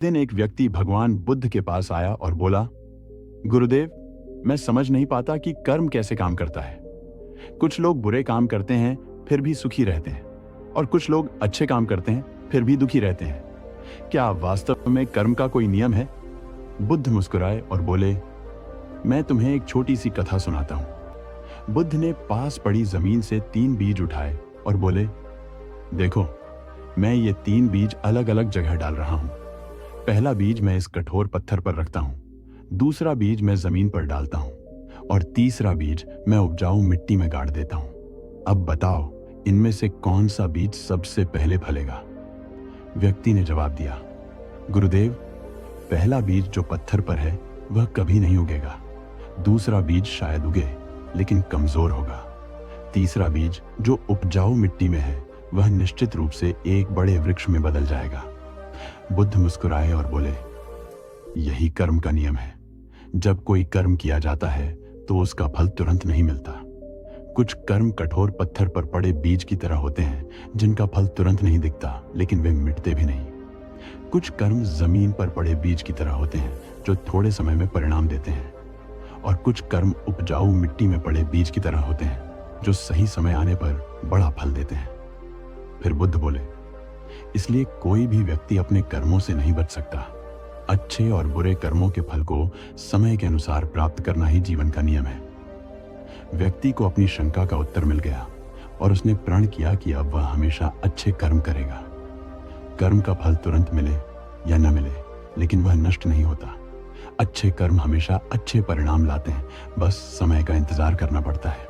दिन एक व्यक्ति भगवान बुद्ध के पास आया और बोला, गुरुदेव, मैं समझ नहीं पाता कि कर्म कैसे काम करता है। कुछ लोग बुरे काम करते हैं फिर भी सुखी रहते हैं और कुछ लोग अच्छे काम करते हैं फिर भी दुखी रहते हैं। क्या वास्तव में कर्म का कोई नियम है? बुद्ध मुस्कुराए और बोले, मैं तुम्हें एक छोटी सी कथा सुनाता हूं। बुद्ध ने पास पड़ी जमीन से 3 बीज उठाए और बोले, देखो, मैं ये 3 बीज अलग अलग जगह डाल रहा हूं। पहला बीज मैं इस कठोर पत्थर पर रखता हूं, दूसरा बीज मैं जमीन पर डालता हूं और तीसरा बीज मैं उपजाऊ मिट्टी में गाड़ देता हूं। अब बताओ, इनमें से कौन सा बीज सबसे पहले फलेगा? व्यक्ति ने जवाब दिया, गुरुदेव, पहला बीज जो पत्थर पर है वह कभी नहीं उगेगा। दूसरा बीज शायद उगे लेकिन कमजोर होगा। तीसरा बीज जो उपजाऊ मिट्टी में है वह निश्चित रूप से एक बड़े वृक्ष में बदल जाएगा। बुद्ध मुस्कुराए और बोले, यही कर्म का नियम है। जब कोई कर्म किया जाता है तो उसका फल तुरंत नहीं मिलता। कुछ कर्म कठोर पत्थर पर पड़े बीज की तरह होते हैं जिनका फल तुरंत नहीं दिखता लेकिन वे मिटते भी नहीं। कुछ कर्म जमीन पर पड़े बीज की तरह होते हैं जो थोड़े समय में परिणाम देते हैं और कुछ कर्म उपजाऊ मिट्टी में पड़े बीज की तरह होते हैं जो सही समय आने पर बड़ा फल देते हैं। फिर बुद्ध बोले, इसलिए कोई भी व्यक्ति अपने कर्मों से नहीं बच सकता। अच्छे और बुरे कर्मों के फल को समय के अनुसार प्राप्त करना ही जीवन का नियम है। व्यक्ति को अपनी शंका का उत्तर मिल गया और उसने प्रण किया कि अब वह हमेशा अच्छे कर्म करेगा। कर्म का फल तुरंत मिले या न मिले, लेकिन वह नष्ट नहीं होता। अच्छे कर्म हमेशा अच्छे परिणाम लाते हैं, बस समय का इंतजार करना पड़ता है।